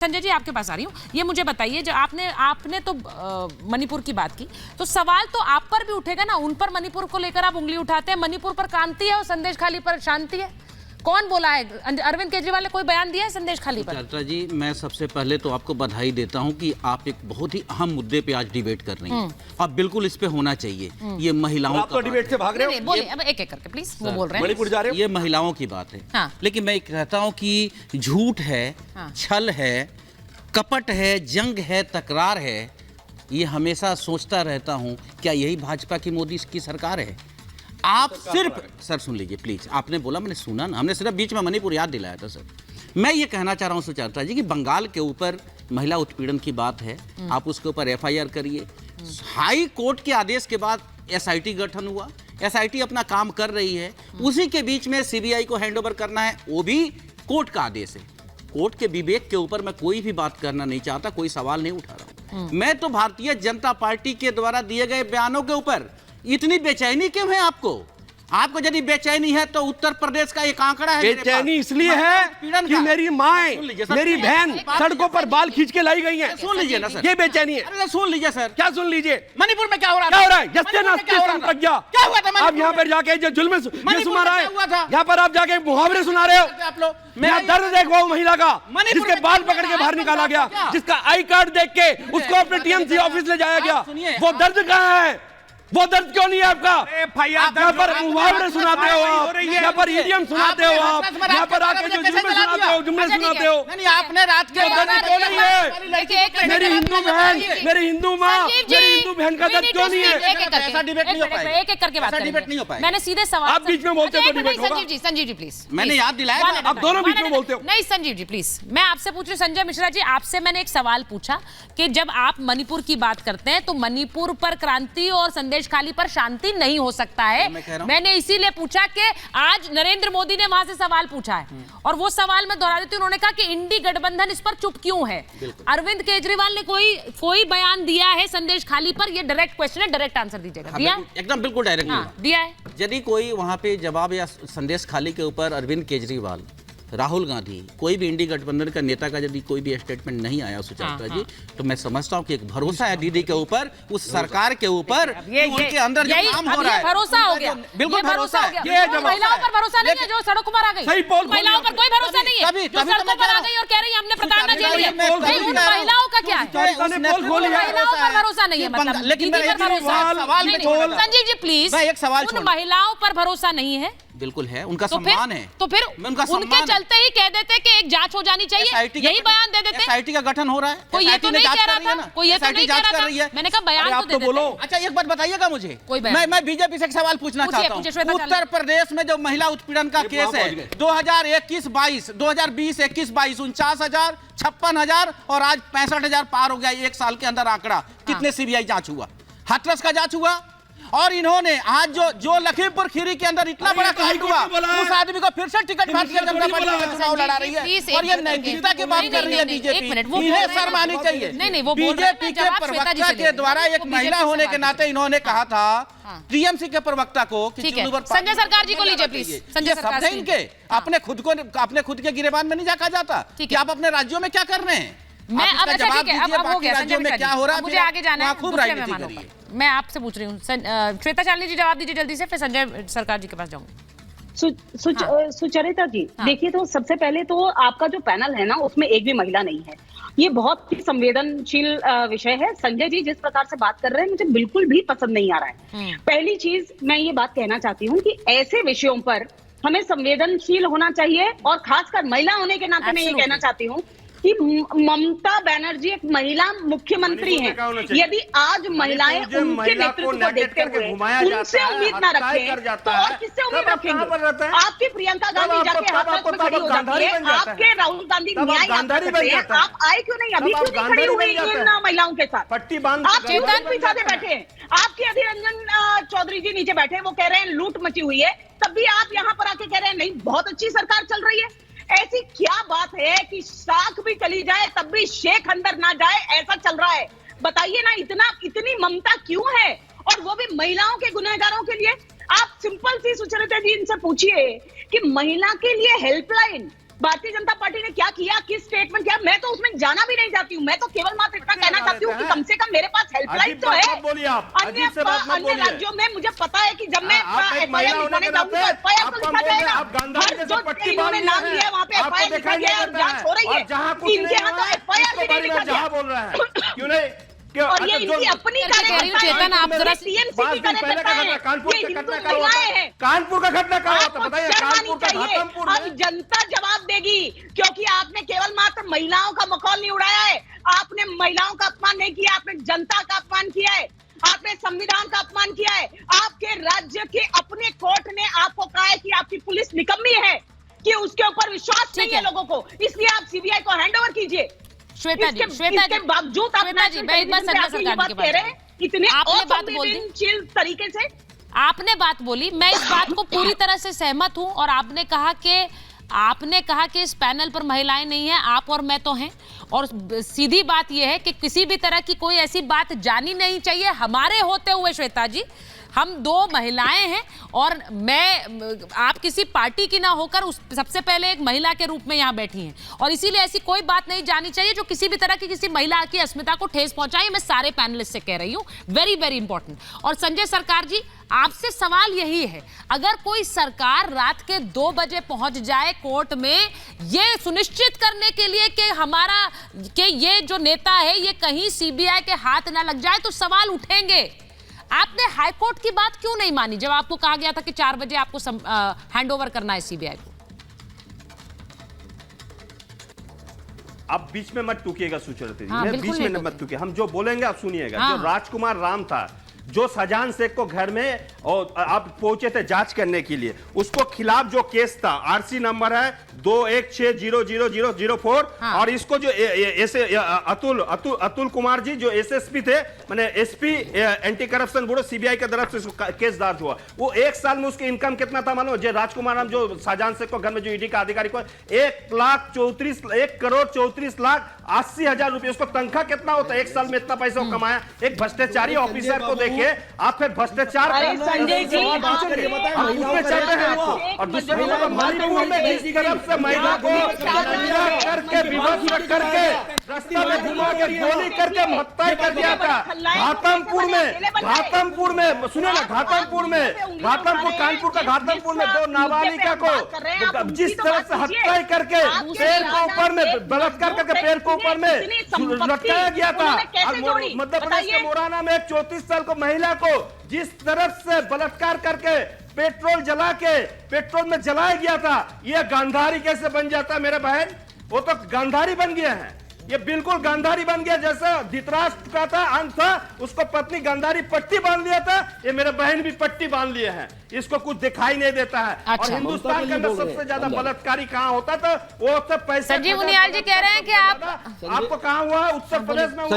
संजय जी आपके पास आ रही हूँ। ये मुझे बताइए, जो आपने तो मणिपुर की बात की, तो सवाल तो आप पर भी उठेगा ना। उन पर मणिपुर को लेकर आप उंगली उठाते हैं, मणिपुर पर क्रांति है और संदेश खाली पर शांति है। कौन बोला है? अरविंद केजरीवाल ने कोई बयान दिया है संदेश खाली पर? चर्चा जी, मैं सबसे पहले तो आपको बधाई देता हूं कि आप एक बहुत ही अहम मुद्दे पे आज डिबेट कर रही हैं। अब बिल्कुल इस पे होना चाहिए। ये महिलाओं आप तो डिबेट से भाग रहे हो। बोलिए अब एक एक करके प्लीज। वो बोल रहे हैं मणिपुर जा रहे हो। ये महिलाओं की बात है। हाँ। लेकिन मैं कहता हूं कि झूठ है, छल है, कपट है, जंग है, तकरार है। ये हमेशा सोचता रहता हूं, क्या यही भाजपा की मोदी की सरकार है? आप सिर्फ सर सुन लीजिए प्लीज। आपने बोला, मैंने सुना ना, हमने सिर्फ बीच में मणिपुर याद दिलाया था सर। मैं ये कहना चाह रहा हूं सुचेता जी कि बंगाल के ऊपर महिला उत्पीड़न की बात है, आप उसके ऊपर एफआईआर करिए। हाई कोर्ट के आदेश के बाद एसआईटी गठन हुआ, एसआईटी अपना काम कर रही है। उसी के बीच में सीबीआई को हैंडओवर करना है, वो भी कोर्ट का आदेश है। कोर्ट के विवेक के ऊपर मैं कोई भी बात करना नहीं चाहता, कोई सवाल नहीं उठा रहा हूं। मैं तो भारतीय जनता पार्टी के द्वारा दिए गए बयानों के ऊपर इतनी बेचैनी क्यों है आपको? आपको यदि बेचैनी है तो उत्तर प्रदेश का एक आंकड़ा है। बेचैनी इसलिए है कि मेरी माँ, मेरी बहन सड़कों पर बाल खींच के लाई गई है। सुन लीजिए ना सर, ये बेचैनी है। अरे सुन लीजिए सर। क्या सुन लीजिए? मणिपुर में क्या हो रहा है? क्या हो रहा है? जस्ते नास्ते संप्रज्ञा। क्या हुआ था? आप यहाँ पर जाके जो जुल्म ये सुना रहे हैं, यहाँ पर आप जाके मुहावरे सुना रहे हो। आप लोग यहाँ दर्द देखो महिला का, जिसके बाल पकड़ के बाहर निकाला गया, जिसका आई कार्ड देख के उसको अपने टीएमसी ऑफिस ले जाया गया। वो दर्द कहाँ है? वो दर्द क्यों नहीं है आपका? यहाँ पर मुहावरे सुनाते हो आप, यहाँ पर ईडीएम सुनाते हो आप, यहाँ पर आके जो जुम्मे सुनाते हो, जुम्मे सुनाते हो। नहीं, आपने रात के दर्द क्यों नहीं है? मेरी हिंदू बहन, मेरी हिंदू माँ, मेरी हिंदू बहन का दर्द क्यों नहीं है? ऐसा डिबेट नहीं हो पाएगा। एक एक करके बात करेंगे। डिबेट नहीं हो पाएगा। मैंने सीधे सवाल, आप बीच में बोलते हो तो डिबेट होगा। संजीव जी प्लीज। मैंने याद दिलाया, आप दोनों बीच में बोलते हो। नहीं संजीव जी प्लीज, मैं आपसे पूछ रही हूँ। संजय मिश्रा जी, आपसे मैंने एक सवाल पूछा कि जब आप मणिपुर की बात करते हैं तो मणिपुर पर क्रांति और संदेश खाली पर शांति नहीं हो सकता है। मैंने इसीलिए पूछा कि आज नरेंद्र मोदी ने वहां से सवाल पूछा है और वो सवाल मैं दोहरा देती हूं। उन्होंने कहा कि इंडी गठबंधन इस पर चुप क्यों है? अरविंद केजरीवाल ने कोई बयान दिया है संदेश खाली पर? ये डायरेक्ट क्वेश्चन है, डायरेक्ट आंसर दीजिएगा। दिया? एकदम बिल्कुल डायरेक्ट दिया है। यदि कोई वहां पे जवाब या संदेश खाली के ऊपर अरविंद केजरीवाल, राहुल गांधी, कोई भी इंडी गठबंधन का नेता का यदि कोई भी स्टेटमेंट नहीं आया सुचेता जी, तो मैं समझता हूं कि एक भरोसा है दीदी के ऊपर, उस सरकार के ऊपर, उनके अंदर जो काम हो रहा है। भरोसा हो गया, बिल्कुल भरोसा है। महिलाओं पर भरोसा नहीं है जो सड़कों पर आ गई। महिलाओं पर कोई भरोसा नहीं है जो सड़कों पर आ गई और कह रही है हमने प्रताड़ना झेली है। महिलाओं का क्या है? महिलाओं पर भरोसा नहीं है, मतलब लेकिन संजीव जी प्लीज, एक सवाल, उन महिलाओं पर भरोसा नहीं है? बिल्कुल है, उनका सम्मान है। तो फिर उनके चलते ही कह देते कि एक जांच हो जानी चाहिए, यही बयान दे देते। एसआईटी का गठन हो रहा है, कोई ये तो नहीं कह रहा था, कोई ये तो नहीं कह रहा था। मैंने कहा बयान तो दे देते। अच्छा एक बात बताइएगा मुझे, मैं बीजेपी से एक सवाल पूछना चाहता हूँ। उत्तर प्रदेश में जो महिला उत्पीड़न का केस है 2021-22, 2020-21-22 49,000, 56,000 और आज 65,000 पार हो गया एक साल के अंदर आंकड़ा। कितने सीबीआई जांच हुआ? हाथरस का जांच हुआ। और इन्होंने आज जो लखीमपुर खीरी के अंदर इतना बड़ा कांड हुआ, उस आदमी को फिर से टिकट भारतीय जनता पार्टी में चुनाव लड़ा रही है और ये नैतिकता की बात कर रही है बीजेपी। इन्हें शर्म आनी चाहिए। बीजेपी के प्रवक्ता के द्वारा एक महिला होने के नाते इन्होंने कहा था टीएमसी के प्रवक्ता को कि संजय सरकार जी को लीजिए प्लीज। संजय सरकार इनके अपने खुद के गिरेबान में नहीं झांका जाता कि आप अपने राज्यों में क्या कर रहे हैं। मैं अब अच्छा ठीक है, अब हो गया संजय मिश्रा जी, क्या हो रहा है, मुझे आगे जाना है, खूब राजनीति करिए। मैं आपसे पूछ रही हूँ, श्वेता चालिनी जी जवाब दीजिए जल्दी से, फिर संजय सरकार जी के पास जाऊंगी। सुचरिता जी, देखिए तो सबसे पहले तो आपका जो पैनल है ना उसमें एक भी महिला नहीं है। ये बहुत ही संवेदनशील विषय है। संजय जी जिस प्रकार से बात कर रहे हैं मुझे बिल्कुल भी पसंद नहीं आ रहा है। पहली चीज मैं ये बात कहना चाहती हूँ कि ऐसे विषयों पर हमें संवेदनशील होना चाहिए और खासकर महिला होने के नाते मैं ये कहना चाहती हूँ कि ममता बनर्जी एक महिला मुख्यमंत्री हैं। यदि आज महिलाएं उनके नेतृत्व को देखते हुए उनसे उम्मीद ना रखें तो और किससे उम्मीद रखेंगे? आपकी प्रियंका गांधी जाके हाथरस में खड़ी हो जाती है, आपके राहुल गांधी न्याय करते हैं, आप आए क्यों नहीं? अभी क्यों नहीं खड़ी हुई इन महिलाओं के साथ? आप चेतन पिछाते बैठे हैं, आपके अधीर रंजन चौधरी जी नीचे बैठे, वो कह रहे हैं लूट मची हुई है, तब भी आप यहाँ पर आके कह रहे हैं नहीं बहुत अच्छी सरकार चल रही है। ऐसी क्या बात है कि शाख भी चली जाए तब भी शेख अंदर ना जाए, ऐसा चल रहा है? बताइए ना, इतनी ममता क्यों है? और वो भी महिलाओं के गुनहगारों के लिए। आप सिंपल सी सुचरिता जी इनसे पूछिए कि महिला के लिए हेल्पलाइन भारतीय जनता पार्टी ने क्या किया, किस स्टेटमेंट किया, मैं तो उसमें जाना भी नहीं चाहती हूँ। मैं तो केवल मात्र इतना कहना चाहती हूँ कि कम से कम मेरे पास हेल्पलाइन तो है। अन्य राज्यों में मुझे पता है कि जब मैं एफआईआर लिखाने जाऊंगी तो एफआईआर तो लिखा जाएगा, हर जो इन्होंने नाम लिया है वहाँ पे एफआईआर लिखा गया है और जांच हो रही है। इनके यहाँ तो एफआईआर भी नहीं लिखा गया। बोल रहा है क्यों नहीं? और ये इनकी अपनी चेतन, आप जरा टीएमसी की कार्यकर्ता है, कानपुर ये का हिंदू घटना महिलाएं हैं। कानपुर का घटना क्या होता आपको बताइए? शर्म आनी कानपुर का चाहिए। घाटमपुर अब में जनता जवाब देगी, क्योंकि आपने केवल मात्र महिलाओं का मखौल नहीं उड़ाया है, आपने महिलाओं का अपमान नहीं किया, आपने जनता का अपमान किया है, आपने संविधान का अपमान किया है। आपके राज्य के अपने कोर्ट ने आपको कहा है कि आपकी पुलिस निकम्मी है, कि उसके ऊपर विश्वास नहीं है लोगों को, इसलिए आप सीबीआई को हैंडओवर कीजिए। श्वेता जी, इसके बावजूद आप श्वेता जी, मैं एक बार संजय सरकार की कह रहे हैं इतने आपने बात बोल दी, असंवेदनशील तरीके से। आपने बात बोली, मैं इस बात को पूरी तरह से सहमत हूं। और आपने कहा कि इस पैनल पर महिलाएं नहीं है, आप और मैं तो हैं। और सीधी बात यह है कि किसी भी तरह की कोई ऐसी बात जानी नहीं चाहिए हमारे होते हुए। श्वेता जी, हम दो महिलाएं हैं और आप किसी पार्टी की ना होकर सबसे पहले एक महिला के रूप में यहाँ बैठी हैं, और इसीलिए ऐसी कोई बात नहीं जानी चाहिए जो किसी भी तरह की किसी महिला की अस्मिता को ठेस पहुंचाए। मैं सारे पैनलिस्ट से कह रही हूँ, वेरी वेरी इंपॉर्टेंट। और संजय सरकार जी, आपसे सवाल यही है, अगर कोई सरकार रात के 2 बजे पहुंच जाए कोर्ट में ये सुनिश्चित करने के लिए कि ये जो नेता है ये कहीं सीबीआई के हाथ ना लग जाए, तो सवाल उठेंगे। आपने हाईकोर्ट की बात क्यों नहीं मानी जब आपको कहा गया था कि 4 बजे आपको हैंडओवर करना है सीबीआई को? आप बीच में मत टूकिएगा सुचरिता जी, हाँ, मैं बीच में मत टूकिए, हम जो बोलेंगे आप सुनिएगा। हाँ। जो राजकुमार राम था, जो शाहजहां शेख को घर में और आप पहुंचे थे जांच करने के लिए, उसको खिलाफ जो केस था, आरसी नंबर है 21600004। हाँ। और इसको जो ऐसे अतुल कुमार जी जो एसएसपी थे, माने SP anti corruption bureau CBI की तरफ से केस दर्ज हुआ। वो 1 साल में उसकी इनकम कितना था मालूम? जो राजकुमार राम जो शाहजहां शेख को घर में जो ईडी का अधिकारी को 1,34,80,000 रुपए उसको तनख्वाह कितना होता है? 1 साल में इतना पैसा वो कमाया। एक भ्रष्टाचारी ऑफिसर को देखिए आप, फिर भ्रष्टाचार संजय जी, और दूसरे मणिपुर में इस तरफ से महिला को करके विवश करके रास्ते में घुमा के गोली करके हत्या कर दिया था। घाटमपुर में सुनिए ना, घाटमपुर कानपुर का घाटमपुर में 2 नाबालिगा को जिस तरह से हत्या करके पैर के ऊपर में बलात्कार करके पैर के ऊपर में लटकाया गया था। मध्य प्रदेश के मोराना में एक 34 साल को महिला को जिस तरफ से बलात्कार करके पेट्रोल में जलाया गया था, यह गांधारी कैसे बन जाता है मेरे बहन? वो तो गांधारी बन गया है, ये बिल्कुल गांधारी बन गया। जैसा धृतराष्ट्र का था अंत था, उसको पत्नी गांधारी पट्टी बांध लिया था, ये मेरे बहन भी पट्टी बांध लिए हैं, इसको कुछ दिखाई नहीं देता है। अच्छा। और हिंदुस्तान के अंदर सबसे ज्यादा बलात्कारी कहाँ होता था? वो तो पैसे संजीव उनियाल जी कह रहे हैं कि आपको कहाँ हुआ? उत्तर प्रदेश में हुआ।